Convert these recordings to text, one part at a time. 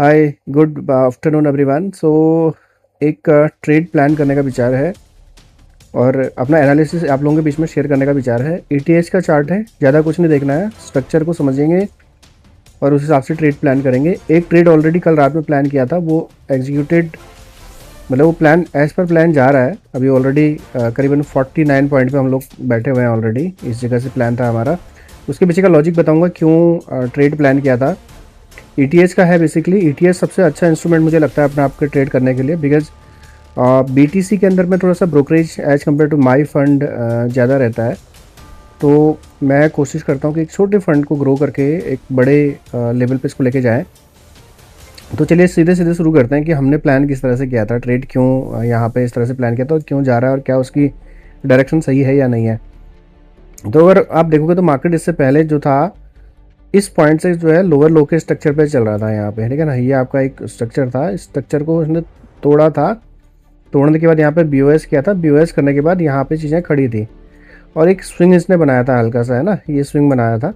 हाय, good afternoon everyone. एक trade plan करने का विचार है और अपना एनालिसिस आप लोगों के बीच में शेयर करने का विचार है। ईटीएच का चार्ट है, ज़्यादा कुछ नहीं देखना है, स्ट्रक्चर को समझेंगे और उस हिसाब से ट्रेड प्लान करेंगे। एक ट्रेड ऑलरेडी कल रात में प्लान किया था, वो एग्जीक्यूटेड, मतलब वो प्लान एज़ पर प्लान जा रहा है। अभी ऑलरेडी करीबन 49 पॉइंट पे हम लोग बैठे हुए हैं ऑलरेडी। इस जगह से प्लान था हमारा। उसके पीछे का लॉजिक बताऊंगा क्यों ट्रेड प्लान किया था। ईटीएच का है बेसिकली। ईटीएच सबसे अच्छा इंस्ट्रूमेंट मुझे लगता है अपने आप के ट्रेड करने के लिए, बिकॉज बीटीसी के अंदर में थोड़ा सा brokerage as compared to my fund ज़्यादा रहता है। तो मैं कोशिश करता हूँ कि एक छोटे फंड को ग्रो करके एक बड़े लेवल पे इसको लेके जाएं। तो चलिए सीधे सीधे शुरू करते हैं कि हमने प्लान किस तरह से किया था, ट्रेड क्यों यहाँ पे इस तरह से प्लान किया था और क्यों जा रहा है और क्या उसकी डायरेक्शन सही है या नहीं है। तो अगर आप देखोगे तो मार्केट इससे पहले जो था, इस पॉइंट से जो है लोअर लो के स्ट्रक्चर पे चल रहा था यहाँ पे, ठीक है ना। ये आपका एक स्ट्रक्चर था, इस स्ट्रक्चर को उसने तोड़ा था। तोड़ने के बाद यहाँ पे बीओएस किया था। बीओएस करने के बाद यहाँ पे चीज़ें खड़ी थी और एक स्विंग इसने बनाया था हल्का सा, है ना, ये स्विंग बनाया था।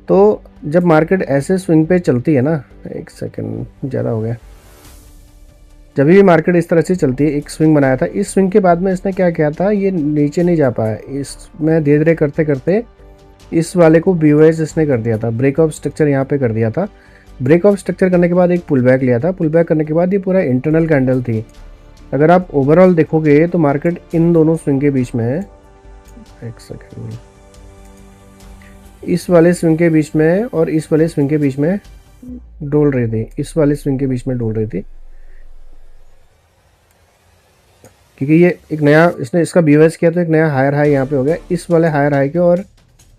तो जब मार्केट ऐसे स्विंग पे चलती है ना, एक सेकेंड ज़्यादा हो गया, जब भी मार्केट इस तरह से चलती है, एक स्विंग बनाया था। इस स्विंग के बाद में इसने क्या किया था, ये नीचे नहीं जा पाया, इसमें धीरे धीरे करते करते इस वाले को बीओएस इसने कर दिया था, ब्रेक ऑफ स्ट्रक्चर यहाँ पे कर दिया था। ब्रेक ऑफ स्ट्रक्चर करने के बाद एक पुल बैक लिया था। पुल बैक करने के बाद ये पूरा इंटरनल कैंडल थी। अगर आप ओवरऑल देखोगे तो मार्केट इन दोनों स्विंग के बीच में है, एक सेकेंड, इस वाले स्विंग के बीच में और इस वाले स्विंग के बीच में डोल रही थी, इस वाले स्विंग के बीच में डोल रही थी, क्योंकि ये एक नया इसने इसका बीओएस किया तो एक नया हायर हाई यहाँ पे हो गया। इस वाले हायर हाई के और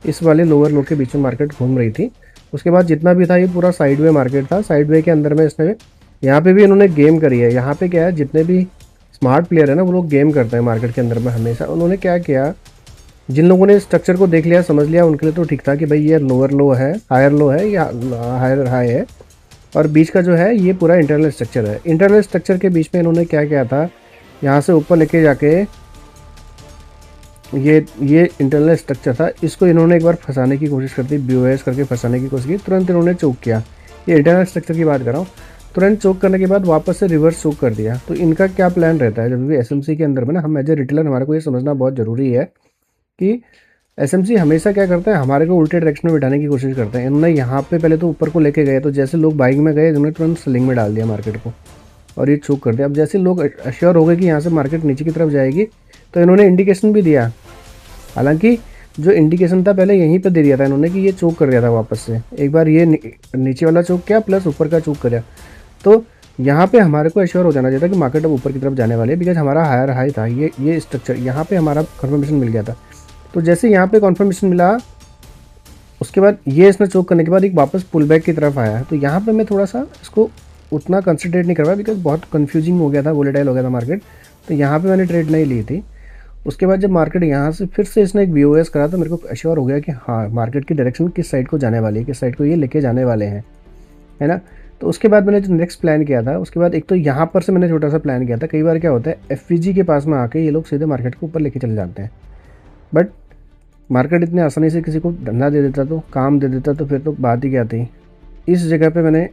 इस वाले लोअर लो के बीच में मार्केट घूम रही थी। उसके बाद जितना भी था ये पूरा साइडवे मार्केट था। साइडवे के अंदर में इसने यहाँ पे भी इन्होंने गेम करी है। यहाँ पे क्या है, जितने भी स्मार्ट प्लेयर है ना, वो लोग गेम करते हैं मार्केट के अंदर में हमेशा। उन्होंने क्या किया, जिन लोगों ने स्ट्रक्चर को देख लिया, समझ लिया, उनके लिए तो ठीक था कि भाई ये लोअर लो है, हायर लो है या हायर हाई है, और बीच का जो है ये पूरा इंटरनल स्ट्रक्चर है। इंटरनल स्ट्रक्चर के बीच में इन्होंने क्या किया था, यहाँ से ऊपर लेके जाके ये इंटरनल स्ट्रक्चर था, इसको इन्होंने एक बार फंसाने की कोशिश करती, बीओएस करके फंसाने की कोशिश की। तुरंत इन्होंने चोक किया। ये इंटरनल स्ट्रक्चर की बात कर रहा हूँ। तुरंत चोक करने के बाद वापस से रिवर्स चोक कर दिया। तो इनका क्या प्लान रहता है, जब भी एसएमसी के अंदर में ना, हम एज ए रिटेलर हमारे को ये समझना बहुत ज़रूरी है कि एसएमसी हमेशा क्या करता है, हमारे को उल्टे डायरेक्शन में बिठाने की कोशिश करते हैं। इन्होंने यहाँ पे पहले तो ऊपर को लेके गए, तो जैसे लोग बाइंग में गए, इन्होंने तुरंत सेलिंग में डाल दिया मार्केट को और ये चोक कर दिया। अब जैसे लोग अश्योर हो गए कि यहाँ से मार्केट नीचे की तरफ जाएगी, तो इन्होंने इंडिकेशन भी दिया। हालांकि जो इंडिकेशन था पहले यहीं पे दे दिया था इन्होंने कि ये चोक कर दिया था वापस से। एक बार ये नीचे वाला चोक किया प्लस ऊपर का चोक किया। तो यहाँ पे हमारे को एश्योर हो जाना चाहिए था कि मार्केट अब ऊपर की तरफ जाने वाली है, बिकॉज हमारा हायर हाई था ये स्ट्रक्चर, यहाँ पे हमारा कन्फर्मेशन मिल गया था। तो जैसे यहाँ पे कन्फर्मेशन मिला, उसके बाद ये इसने चोक करने के बाद एक वापस पुल बैक की तरफ आया। तो यहाँ पे मैं थोड़ा सा इसको उतना कंसिडरेट नहीं कर पाया, बिकॉज बहुत कन्फ्यूजिंग हो गया था, वोलेटाइल हो गया था मार्केट। तो यहाँ पे मैंने ट्रेड नहीं ली थी। उसके बाद जब मार्केट यहाँ से फिर से इसने एक बीओएस करा, तो मेरे को एश्योर हो गया कि हाँ, मार्केट की डायरेक्शन किस साइड को जाने वाली है, किस साइड को ये लेके जाने वाले हैं, है ना। तो उसके बाद मैंने जो नेक्स्ट प्लान किया था, उसके बाद एक तो यहाँ पर से मैंने छोटा सा प्लान किया था। कई बार क्या होता है, एफवीजी के पास में आके ये लोग सीधे मार्केट को ऊपर लेके चले जाते हैं, बट मार्केट इतने आसानी से किसी को धंधा दे देता, तो काम दे देता, तो फिर तो बात ही क्या थी। इस जगह पे मैंने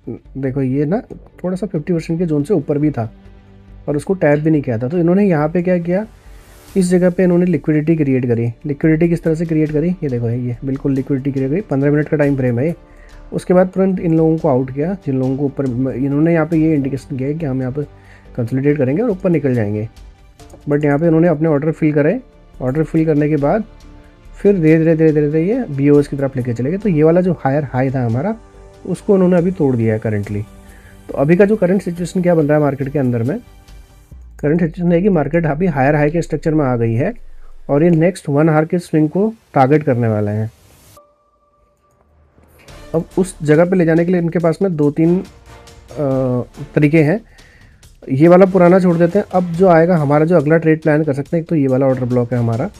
देखो, ये ना थोड़ा सा 50% के जोन से ऊपर भी था और उसको टैप भी नहीं किया था। तो इन्होंने यहाँ पे क्या किया, इस जगह पे इन्होंने लिक्विडिटी क्रिएट करी। लिक्विडिटी किस तरह से क्रिएट करी, ये देखो, ये बिल्कुल लिक्विडिटी क्रिएट करी। 15 मिनट का टाइम फ्रेम है। उसके बाद तुरंत इन लोगों को आउट किया, जिन लोगों को ऊपर, इन्होंने यहाँ पे ये इंडिकेशन किया कि हम यहाँ पे कंसोलिडेट करेंगे और ऊपर निकल जाएंगे। बट यहाँ पे इन्होंने अपने ऑर्डर फिल करे। ऑर्डर फिल करने के बाद फिर धीरे धीरे धीरे धीरे ये बीओएस की तरफ लेके चले गए। तो ये वाला जो हायर हाई था हमारा, उसको उन्होंने अभी तोड़ दिया है करंटली। तो अभी का जो करंट सिचुएशन क्या बन रहा है मार्केट के अंदर में, करंट सिचुएशन है कि मार्केट अभी हायर हाई के स्ट्रक्चर में आ गई है और ये नेक्स्ट 1 आवर के स्विंग को टारगेट करने वाले हैं। अब उस जगह पे ले जाने के लिए इनके पास में 2-3 तरीके हैं। ये वाला पुराना छोड़ देते हैं। अब जो आएगा हमारा, जो अगला ट्रेड प्लान कर सकते हैं, एक तो ये वाला ऑर्डर ब्लॉक है हमारा।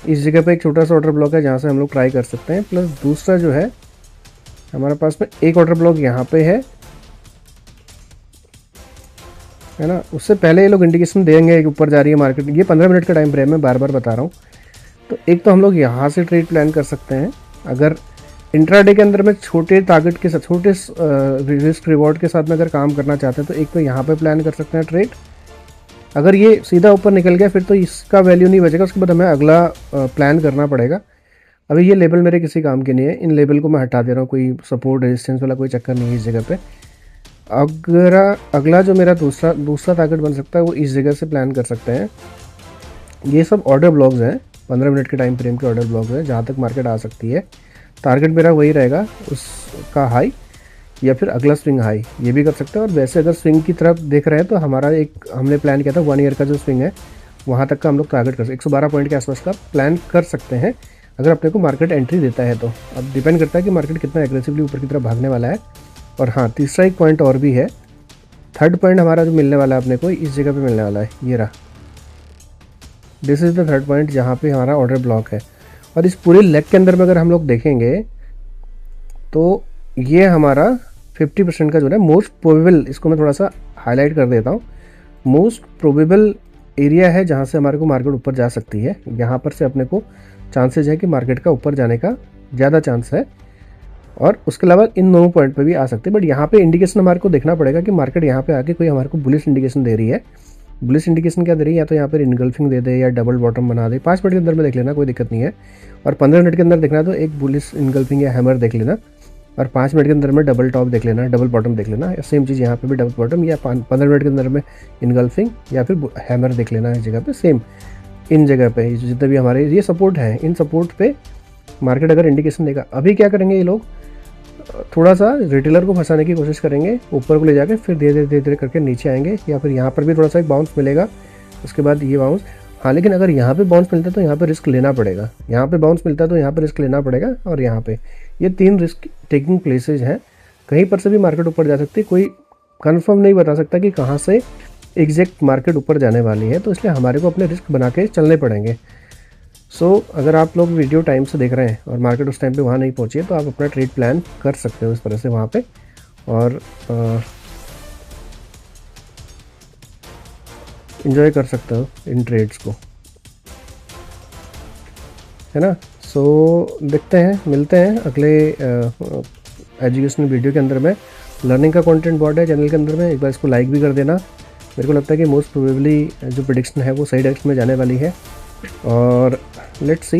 इस जगह पे एक छोटा सा ऑर्डर ब्लॉक है जहाँ से हम लोग ट्राई कर सकते हैं। प्लस दूसरा जो है हमारे पास में एक ऑर्डर ब्लॉक यहाँ पे है ना। उससे पहले ये लोग इंडिकेशन देंगे कि ऊपर जा रही है मार्केट। ये 15 मिनट का टाइम फ्रेम है, बार बार बता रहा हूँ। तो एक तो हम लोग यहाँ से ट्रेड प्लान कर सकते हैं। अगर इंट्राडे के अंदर में छोटे टारगेट के साथ, छोटे रिस्क रिवॉर्ड के साथ में अगर काम करना चाहते हैं तो एक तो यहाँ पे प्लान कर सकते हैं ट्रेड। अगर ये सीधा ऊपर निकल गया फिर तो इसका वैल्यू नहीं बचेगा, उसके बाद हमें अगला प्लान करना पड़ेगा। अभी ये लेवल मेरे किसी काम के नहीं है, इन लेवल को मैं हटा दे रहा हूँ, कोई सपोर्ट रेजिस्टेंस वाला कोई चक्कर नहीं है इस जगह पे। अगला जो मेरा दूसरा टारगेट बन सकता है वो इस जगह से प्लान कर सकते हैं। ये सब ऑर्डर ब्लॉक्स हैं, 15 मिनट के टाइम फ्रेम के ऑर्डर ब्लॉक्स हैं जहाँ तक मार्केट आ सकती है। टारगेट मेरा वही रहेगा, उसका हाई या फिर अगला स्विंग हाई, ये भी कर सकते हैं। और वैसे अगर स्विंग की तरफ देख रहे हैं तो हमारा एक हमने प्लान किया था 1 ईयर का जो स्विंग है वहाँ तक का हम लोग टारगेट कर सकते 112 पॉइंट के आसपास का प्लान कर सकते हैं अगर अपने को मार्केट एंट्री देता है तो। अब डिपेंड करता है कि मार्केट कितना एग्रेसिवली ऊपर की तरफ भागने वाला है। और हाँ, तीसरा एक पॉइंट और भी है, थर्ड पॉइंट हमारा जो मिलने वाला है अपने को इस जगह पे मिलने वाला है, ये रहा। This is the third point जहाँ पे हमारा ऑर्डर ब्लॉक है। और इस पूरे लेग के अंदर में अगर हम लोग देखेंगे तो ये हमारा 50% का जो है मोस्ट प्रोबेबल, इसको मैं थोड़ा सा हाईलाइट कर देता हूँ, मोस्ट प्रोबेबल एरिया है जहाँ से हमारे को मार्केट ऊपर जा सकती है। यहाँ पर से अपने को चांसेस है कि मार्केट का ऊपर जाने का ज़्यादा चांस है। और उसके अलावा इन दोनों पॉइंट पे भी आ सकते हैं, बट यहाँ पे इंडिकेशन हमारे को देखना पड़ेगा कि मार्केट यहाँ पे आके कोई हमारे को बुलिश इंडिकेशन दे रही है। बुलिश इंडिकेशन क्या दे रही है, या तो यहाँ पर इनगल्फिंग दे दे या डबल बॉटम बना दे। 5 मिनट के अंदर में देख लेना, कोई दिक्कत नहीं है। और 15 मिनट के अंदर देखना तो एक बुलिश इनगल्फिंग या हैमर देख लेना। और 5 मिनट के अंदर में डबल टॉप देख लेना, डबल बॉटम देख लेना। सेम चीज़ यहाँ पे भी डबल बॉटम या 15 मिनट के अंदर में इनगल्फिंग या फिर हैमर देख लेना इस जगह पे। सेम इन जगह पे जितने भी हमारे ये सपोर्ट है, इन सपोर्ट पे मार्केट अगर इंडिकेशन देगा, अभी क्या करेंगे ये लोग, थोड़ा सा रिटेलर को फंसाने की कोशिश करेंगे, ऊपर को ले जाके फिर धीरे धीरे करके नीचे आएंगे, या फिर यहाँ पर भी थोड़ा सा एक बाउंस मिलेगा, उसके बाद ये बाउंस। हाँ, लेकिन अगर यहाँ पे बाउंस मिलता है तो यहाँ पे रिस्क लेना पड़ेगा, यहाँ पे बाउंस मिलता है तो यहाँ पे रिस्क लेना पड़ेगा। और यहाँ पे ये 3 रिस्क टेकिंग प्लेसेज हैं, कहीं पर से भी मार्केट ऊपर जा सकती है, कोई कंफर्म नहीं बता सकता कि कहाँ से एग्जैक्ट मार्केट ऊपर जाने वाली है, तो इसलिए हमारे को अपने रिस्क बना के चलने पड़ेंगे। सो अगर आप लोग वीडियो टाइम से देख रहे हैं और मार्केट उस टाइम पे वहाँ नहीं पहुँची है तो आप अपना ट्रेड प्लान कर सकते हो इस तरह से वहाँ पे, और इन्जॉय कर सकते हो इन ट्रेड्स को, है ना। सो देखते हैं, मिलते हैं अगले एजुकेशनल वीडियो के अंदर में। लर्निंग का कंटेंट बहुत है चैनल के अंदर में, एक बार इसको लाइक भी कर देना। मेरे को लगता है कि मोस्ट प्रोबेबली जो प्रेडिक्शन है वो सही डायरेक्शन में जाने वाली है, और लेट्स सी